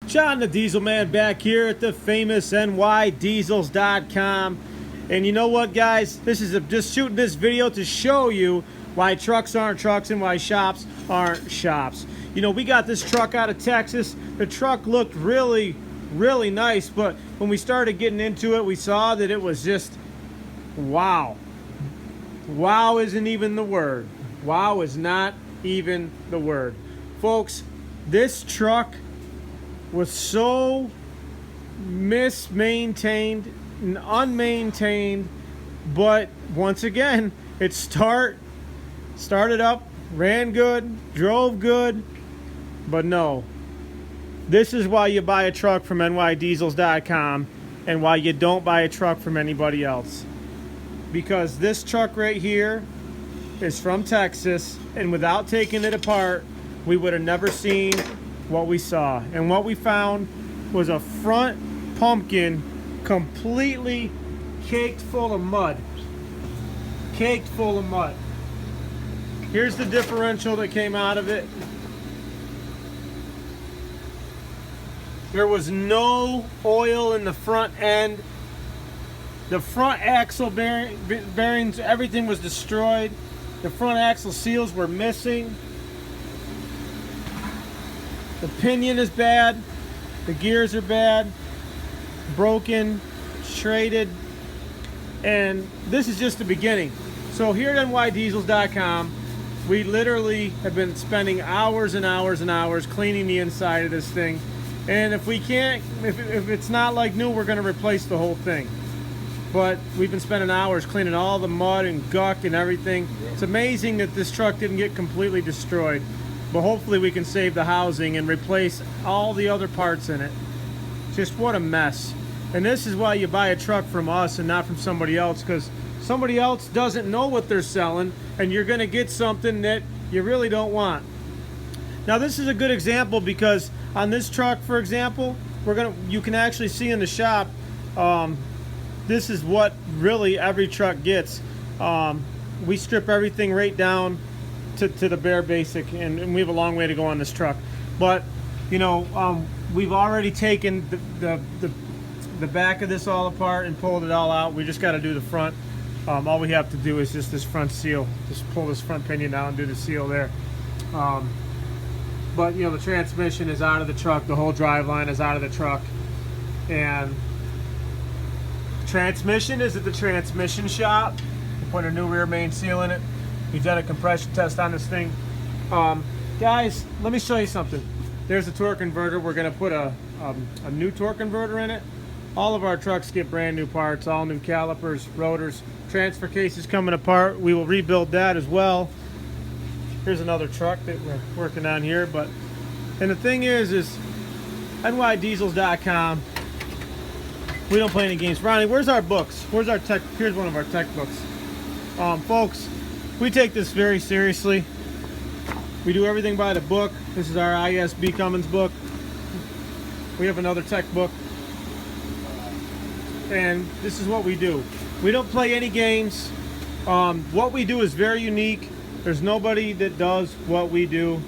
John the Diesel Man back here at the famous Nydiesels.com. And you know what, guys? This is just shooting this video to show you why trucks aren't trucks and why shops aren't shops. You know, we got this truck out of Texas. The truck looked really nice, but when we started getting into it, we saw that it was just wow. Wow isn't even the word. Wow is not even the word. Folks, this truck was so mismaintained and unmaintained, but once again, it started up, ran good, drove good, but no. This is why you buy a truck from Nydiesels.com and why you don't buy a truck from anybody else. Because this truck right here is from Texas, and without taking it apart, we would have never seen what we saw. And what we found was a front pumpkin completely caked full of mud. Caked full of mud. Here's the differential that came out of it. There was no oil in the front end. The front axle bearings, everything was destroyed. The front axle seals were missing. The pinion is bad. The gears are bad. Broken, traded. And this is just the beginning. So here at Nydiesels.com, we literally have been spending hours and hours and hours cleaning the inside of this thing. And if we can't, if it's not like new, we're going to replace the whole thing. But we've been spending hours cleaning all the mud and guck and everything. It's amazing that this truck didn't get completely destroyed. But hopefully we can save the housing and replace all the other parts in it. Just what a mess. And this is why you buy a truck from us and not from somebody else, because somebody else doesn't know what they're selling, and you're going to get something that you really don't want. Now this is a good example, because on this truck, for example, you can actually see in the shop, this is what really every truck gets. We strip everything right down to the bare basic, and we have a long way to go on this truck. But you know, we've already taken the back of this all apart and pulled it all out. We just got to do the front. All we have to do is just this front seal. Just pull this front pinion down and do the seal there. But you know, the transmission is out of the truck. The whole drive line is out of the truck, and transmission is at the transmission shop. We put a new rear main seal in it. We've done a compression test on this thing. Guys, let me show you something. There's a torque converter. We're going to put a new torque converter in it. All of our trucks get brand new parts, all new calipers, rotors, transfer cases coming apart. We will rebuild that as well. Here's another truck that we're working on here. And the thing is Nydiesels.com. We don't play any games. Ronnie, where's our books? Where's our tech? Here's one of our tech books. Folks, we take this very seriously. We do everything by the book. This is our ISB Cummins book. We have another tech book. And this is what we do. We don't play any games. What we do is very unique. There's nobody that does what we do.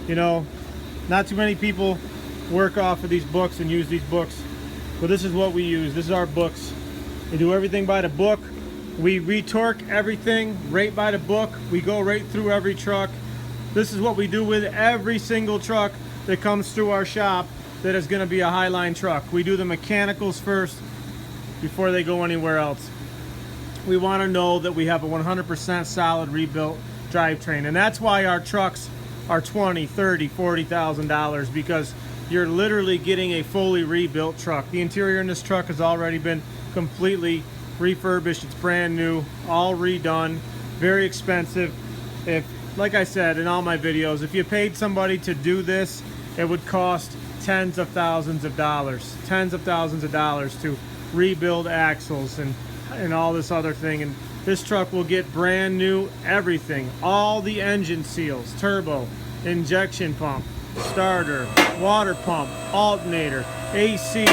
You know, not too many people work off of these books and use these books. But this is what we use. This is our books. We do everything by the book. We retorque everything right by the book. We go right through every truck. This is what we do with every single truck that comes through our shop that is going to be a Highline truck. We do the mechanicals first before they go anywhere else. We want to know that we have a 100% solid rebuilt drivetrain, and that's why our trucks are $20,000, $30,000, $40,000, because you're literally getting a fully rebuilt truck. The interior in this truck has already been completely refurbished. It's brand new, all redone, very expensive. If, like I said in all my videos, if you paid somebody to do this, it would cost tens of thousands of dollars to rebuild axles and all this other thing. And this truck will get brand new everything, all the engine seals, turbo, injection pump, starter, water pump, alternator, AC,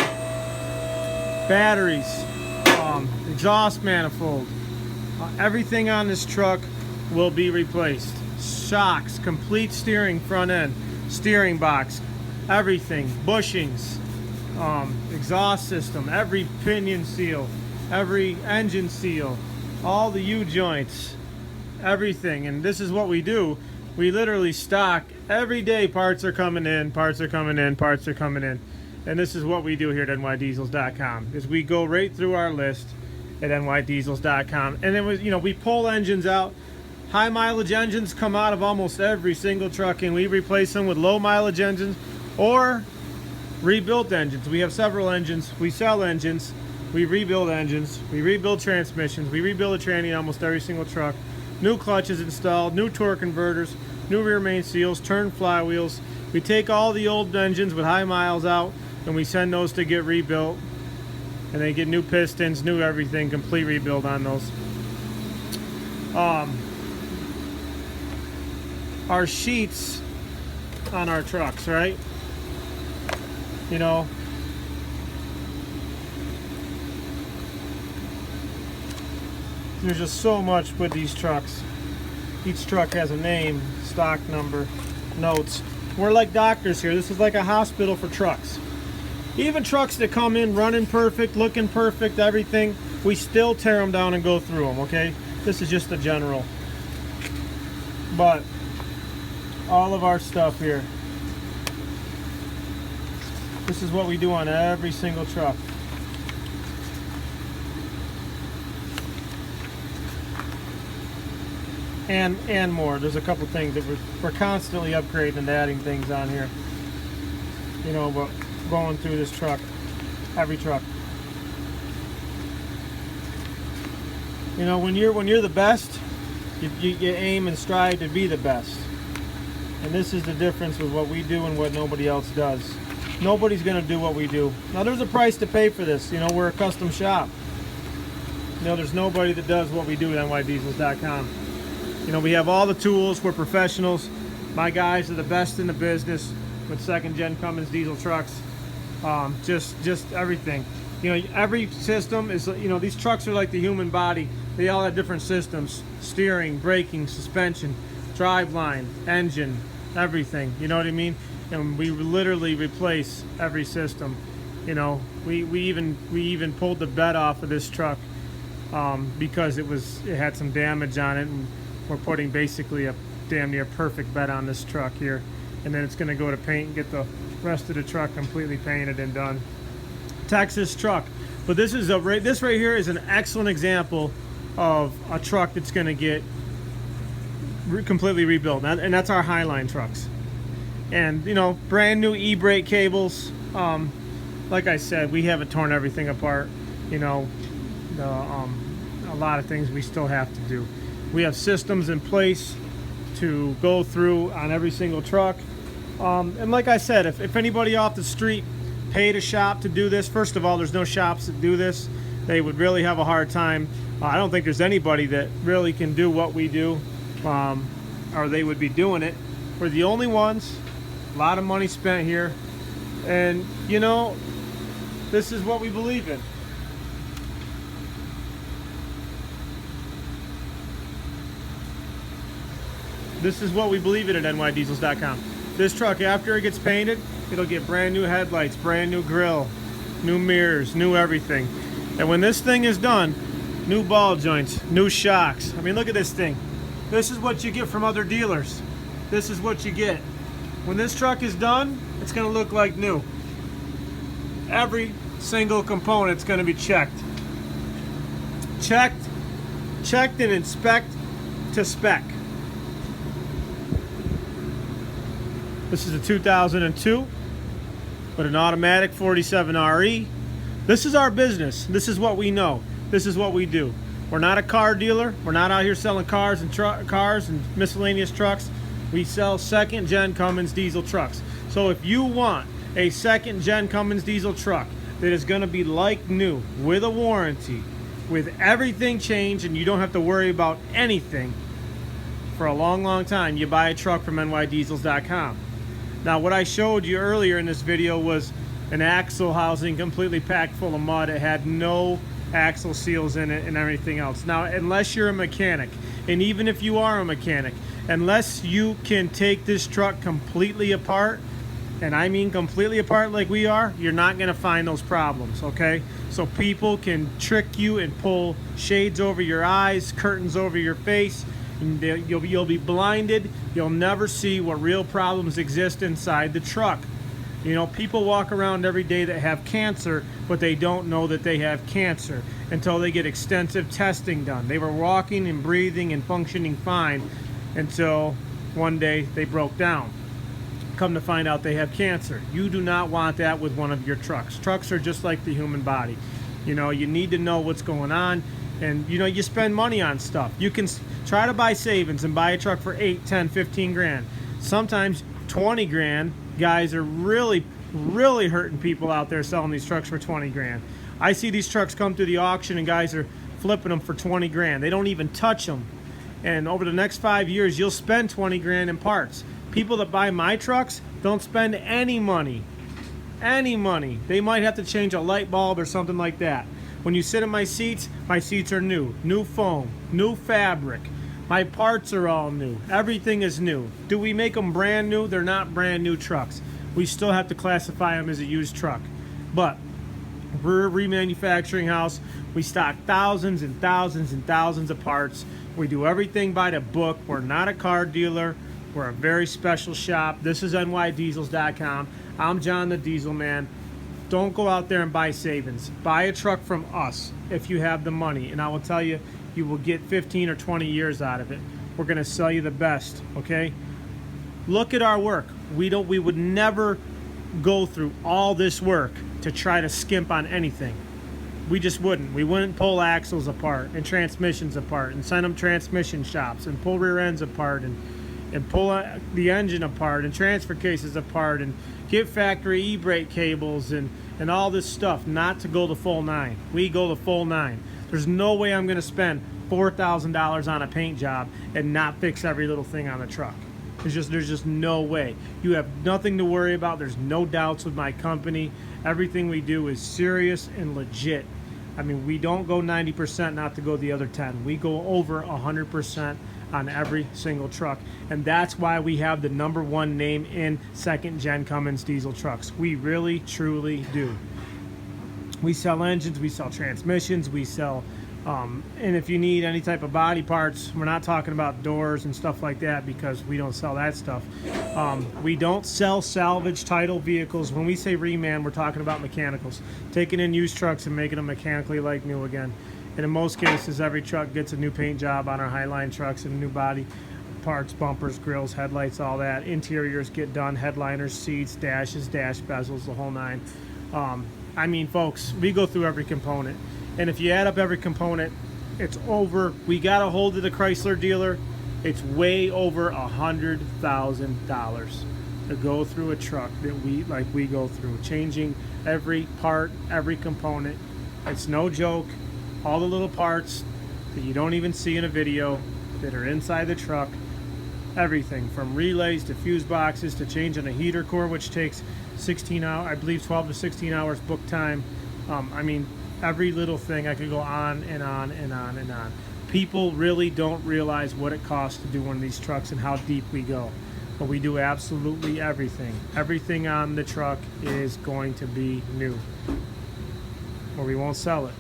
batteries, exhaust manifold. Everything on this truck will be replaced. Shocks, complete steering front end, steering box, everything, bushings, exhaust system, every pinion seal, every engine seal, all the U-joints, everything. And this is what we do. We literally stock every day. Parts are coming in, parts are coming in, parts are coming in. And this is what we do here at nydiesels.com, is we go right through our list at nydiesels.com. And then we pull engines out. High mileage engines come out of almost every single truck, and we replace them with low mileage engines or rebuilt engines. We have several engines. We sell engines. We rebuild engines. We rebuild transmissions. We rebuild a tranny almost every single truck. New clutches installed, new torque converters, new rear main seals, turn flywheels. We take all the old engines with high miles out, and we send those to get rebuilt. And they get new pistons, new everything, complete rebuild on those. Our sheets on our trucks, right? You know, there's just so much with these trucks. Each truck has a name, stock number, notes. We're like doctors here. This is like a hospital for trucks. Even trucks that come in running perfect, looking perfect, everything, we still tear them down and go through them, okay? This is just the general. But all of our stuff here, this is what we do on every single truck. And more. There's a couple things that we're constantly upgrading and adding things on here. You know, but going through this truck, every truck. You know, when you're the best, you aim and strive to be the best. And this is the difference with what we do and what nobody else does. Nobody's gonna do what we do. Now there's a price to pay for this. You know, we're a custom shop. You know, there's nobody that does what we do at nydiesels.com. You know, we have all the tools. We're professionals. My guys are the best in the business with second gen Cummins diesel trucks. Just everything. You know, every system is, you know, these trucks are like the human body. They all have different systems: steering, braking, suspension, driveline, engine, everything. You know what I mean? And we literally replace every system. You know, we even pulled the bed off of this truck because it had some damage on it, and we're putting basically a damn near perfect bed on this truck here. And then it's going to go to paint and get the rest of the truck completely painted and done. Texas truck. But this right here is an excellent example of a truck that's going to get completely rebuilt, and that's our Highline trucks. And you know, brand new e-brake cables. Like I said, we haven't torn everything apart. You know, a lot of things we still have to do. We have systems in place to go through on every single truck. And like I said, if anybody off the street paid a shop to do this, first of all, there's no shops that do this. They would really have a hard time. I don't think there's anybody that really can do what we do, or they would be doing it. We're the only ones. A lot of money spent here. And, you know, this is what we believe in. This is what we believe in at nydiesels.com. This truck, after it gets painted, it'll get brand new headlights, brand new grill, new mirrors, new everything. And when this thing is done, new ball joints, new shocks. I mean, look at this thing. This is what you get from other dealers. This is what you get. When this truck is done, it's going to look like new. Every single component's going to be checked. Checked and inspect to spec. This is a 2002 with an automatic 47RE. This is our business. This is what we know. This is what we do. We're not a car dealer. We're not out here selling cars and miscellaneous trucks. We sell second gen Cummins diesel trucks. So if you want a second gen Cummins diesel truck that is going to be like new, with a warranty, with everything changed, and you don't have to worry about anything for a long, long time, you buy a truck from nydiesels.com. Now, what I showed you earlier in this video was an axle housing completely packed full of mud. It had no axle seals in it and everything else. Now, unless you're a mechanic, and even if you are a mechanic, unless you can take this truck completely apart and I mean completely apart like we are, you're not going to find those problems, okay? So people can trick you and pull shades over your eyes, curtains over your face, and you'll be blinded. You'll never see what real problems exist inside the truck. You know, people walk around every day that have cancer, but they don't know that they have cancer until they get extensive testing done. They were walking and breathing and functioning fine until one day they broke down. Come to find out they have cancer. You do not want that with one of your trucks. Trucks are just like the human body. You know, you need to know what's going on, and you know, you spend money on stuff. You can try to buy savings and buy a truck for 8, 10, 15 grand. Sometimes 20 grand. Guys are really hurting people out there selling these trucks for 20 grand. I see these trucks come through the auction and guys are flipping them for 20 grand. They don't even touch them. And over the next 5 years, you'll spend 20 grand in parts. People that buy my trucks don't spend any money. Any money. They might have to change a light bulb or something like that. When you sit in my seats are new. New foam, new fabric. My parts are all new. Everything is new. Do we make them brand new? They're not brand new trucks. We still have to classify them as a used truck. But we're a remanufacturing house. We stock thousands and thousands and thousands of parts. We do everything by the book. We're not a car dealer. We're a very special shop. This is Nydiesels.com. I'm John the Diesel Man. Don't go out there and buy savings. Buy a truck from us if you have the money. And I will tell you, you will get 15 or 20 years out of it. We're going to sell you the best, okay? Look at our work. We would never go through all this work to try to skimp on anything. We just wouldn't. We wouldn't pull axles apart and transmissions apart and send them transmission shops and pull rear ends apart and pull the engine apart and transfer cases apart and get factory e-brake cables and all this stuff, not to go the full 9. We go the full 9. There's no way I'm going to spend $4,000 on a paint job and not fix every little thing on the truck. There's just no way. You have nothing to worry about. There's no doubts with my company. Everything we do is serious and legit. I mean, we don't go 90% not to go the other 10. We go over 100% on every single truck. And that's why we have the #1 name in second-gen Cummins diesel trucks. We really, truly do. We sell engines, we sell transmissions, we sell, and if you need any type of body parts, we're not talking about doors and stuff like that because we don't sell that stuff. We don't sell salvage title vehicles. When we say reman, we're talking about mechanicals. Taking in used trucks and making them mechanically like new again. And in most cases, every truck gets a new paint job on our Highline trucks and new body parts, bumpers, grills, headlights, all that. Interiors get done, headliners, seats, dashes, dash bezels, the whole 9. I mean, folks, we go through every component. And if you add up every component, it's over. We got a hold of the Chrysler dealer. It's way over $100,000 to go through a truck that we go through. Changing every part, every component. It's no joke. All the little parts that you don't even see in a video that are inside the truck. Everything from relays to fuse boxes to changing a heater core, which takes 16 hours, I believe 12 to 16 hours book time. I mean, every little thing. I could go on and on and on and on. People really don't realize what it costs to do one of these trucks and how deep we go. But we do absolutely everything. Everything on the truck is going to be new, or we won't sell it.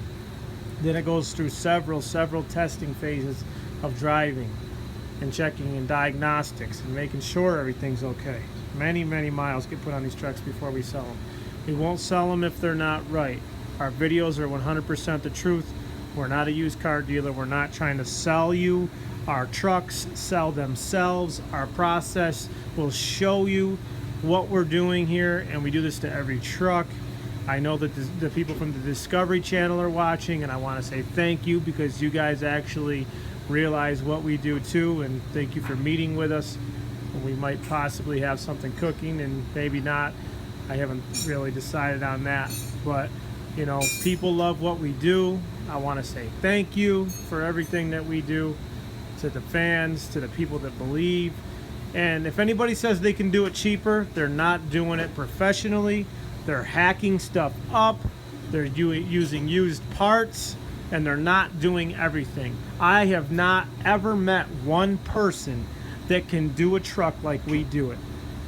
Then it goes through several testing phases of driving and checking and diagnostics and making sure everything's okay. Many miles get put on these trucks before we sell them. We won't sell them if they're not right. Our videos are 100% the truth. We're not a used car dealer. We're not trying to sell you. Our trucks sell themselves. Our process will show you what we're doing here, and we do this to every truck. I know that the people from the Discovery Channel are watching, and I want to say thank you because you guys actually realize what we do too, and thank you for meeting with us. We might possibly have something cooking and maybe not. I haven't really decided on that, but you know, people love what we do. I want to say thank you for everything that we do, to the fans, to the people that believe. And if anybody says they can do it cheaper, they're not doing it professionally. They're hacking stuff up. They're using used parts, and they're not doing everything. I have not ever met one person that can do a truck like we do it.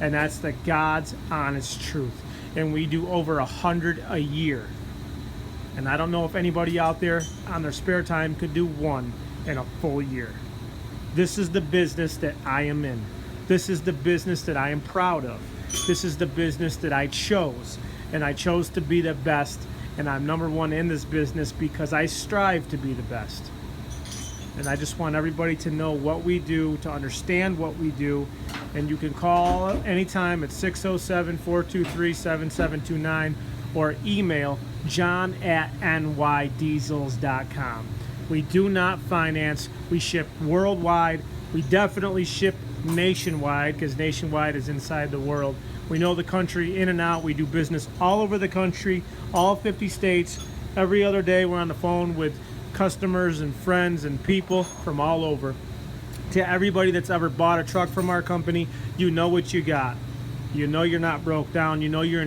and that's the God's honest truth. And we do over 100 a year. And I don't know if anybody out there on their spare time could do one in a full year. This is the business that I am in. This is the business that I am proud of. This is the business that I chose. And I chose to be the best. And I'm number one in this business because I strive to be the best. And I just want everybody to know what we do, to understand what we do. And you can call anytime at 607-423-7729 or email john@nydiesels.com. We do not finance. We ship worldwide. We definitely ship nationwide because nationwide is inside the world. We know the country in and out. We do business all over the country, all 50 states. Every other day we're on the phone with customers and friends and people from all over. To everybody that's ever bought a truck from our company, you know what you got. You know you're not broke down. You know you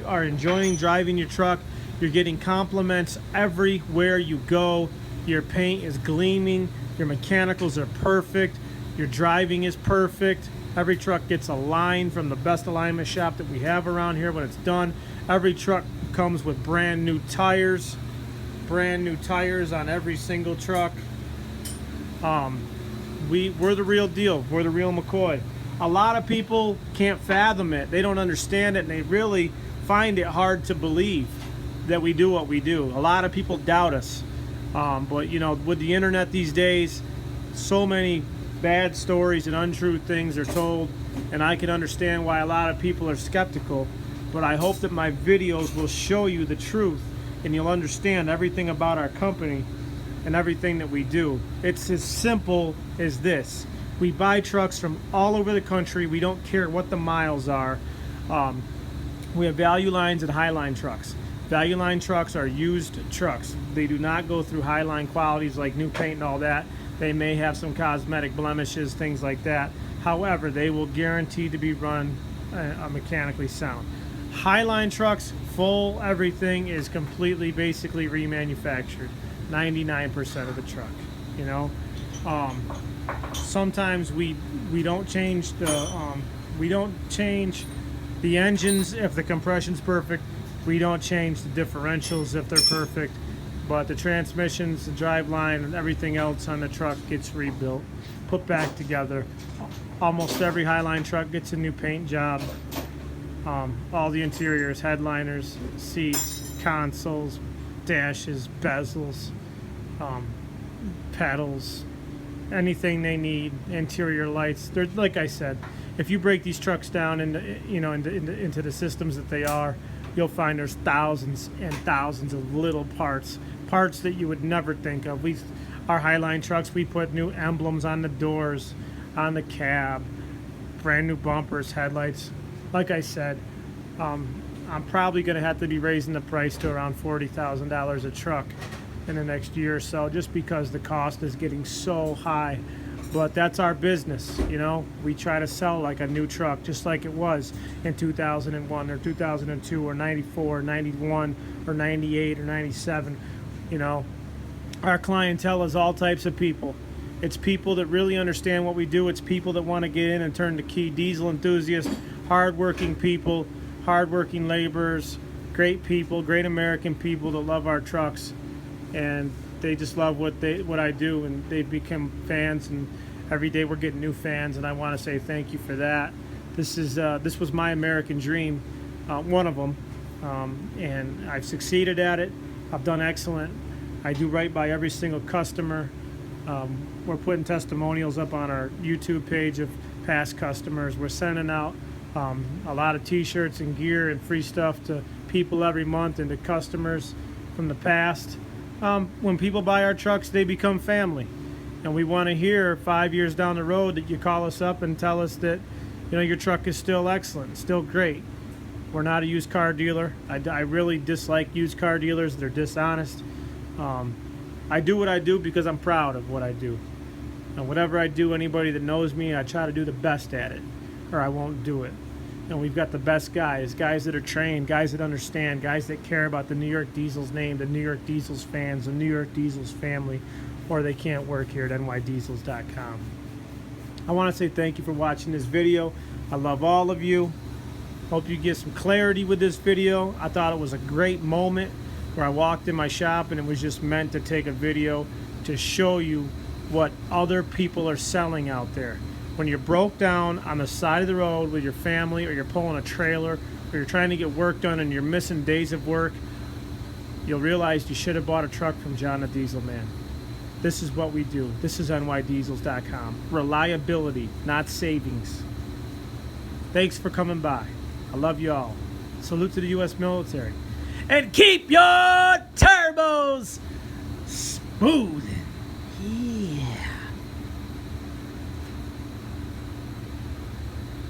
are enjoying driving your truck. You're getting compliments everywhere you go. Your paint is gleaming. Your mechanicals are perfect. Your driving is perfect. Every truck gets a line from the best alignment shop that we have around here when it's done. Every truck comes with brand new tires. Brand new tires on every single truck. We're the real deal. We're the real McCoy. A lot of people can't fathom it. They don't understand it, and they really find it hard to believe that we do what we do. A lot of people doubt us. But you know, with the internet these days, so many bad stories and untrue things are told, and I can understand why a lot of people are skeptical. But I hope that my videos will show you the truth, and you'll understand everything about our company and everything that we do. It's as simple as this. We buy trucks from all over the country. We don't care what the miles are. We have value lines and highline trucks. Value line trucks are used trucks. They do not go through highline qualities like new paint and all that. They may have some cosmetic blemishes, things like that. However, they will guarantee to be run mechanically sound. Highline trucks, full everything is completely basically remanufactured. 99% of the truck, you know. Sometimes we don't change the engines if the compression's perfect. We don't change the differentials if they're perfect, but the transmissions, the drive line, and everything else on the truck gets rebuilt, put back together. Almost every Highline truck gets a new paint job. All the interiors, headliners, seats, consoles, dashes, bezels, pedals, anything they need, interior lights. They're, like I said, if you break these trucks down into the systems that they are, you'll find there's thousands and thousands of little parts that you would never think of. Our Highline trucks, we put new emblems on the doors, on the cab, brand new bumpers, headlights. Like I said, I'm probably going to have to be raising the price to around $40,000 a truck in the next year or so, just because the cost is getting so high. But that's our business, you know. We try to sell like a new truck, just like it was in 2001 or 2002 or 94 or 91 or 98 or 97. You know, our clientele is all types of people. It's people that really understand what we do. It's people that want to get in and turn the key. Diesel enthusiasts, hardworking people, hardworking laborers, great people, great American people that love our trucks, and they just love what I do, and they become fans. And every day we're getting new fans, and I want to say thank you for that. This was my American dream, one of them, and I've succeeded at it. I've done excellent. I do right by every single customer. We're putting testimonials up on our YouTube page of past customers. We're sending out a lot of t-shirts and gear and free stuff to people every month and to customers from the past. When people buy our trucks, they become family. And we want to hear 5 years down the road that you call us up and tell us that, you know, your truck is still excellent, still great. We're not a used car dealer. I really dislike used car dealers. They're dishonest. I do what I do because I'm proud of what I do. And whatever I do, anybody that knows me, I try to do the best at it, or I won't do it. And we've got the best guys that are trained, guys that understand, guys that care about the New York Diesels name, the New York Diesels fans, the New York Diesels family, or they can't work here at nydiesels.com. I want to say thank you for watching this video. I love all of you. Hope you get some clarity with this video. I thought it was a great moment where I walked in my shop and it was just meant to take a video to show you what other people are selling out there. When you're broke down on the side of the road with your family, or you're pulling a trailer, or you're trying to get work done and you're missing days of work, you'll realize you should have bought a truck from John the Diesel Man. This is what we do. This is Nydiesels.com. Reliability, not savings. Thanks for coming by. I love you all. Salute to the U.S. military. And keep your turbos smooth.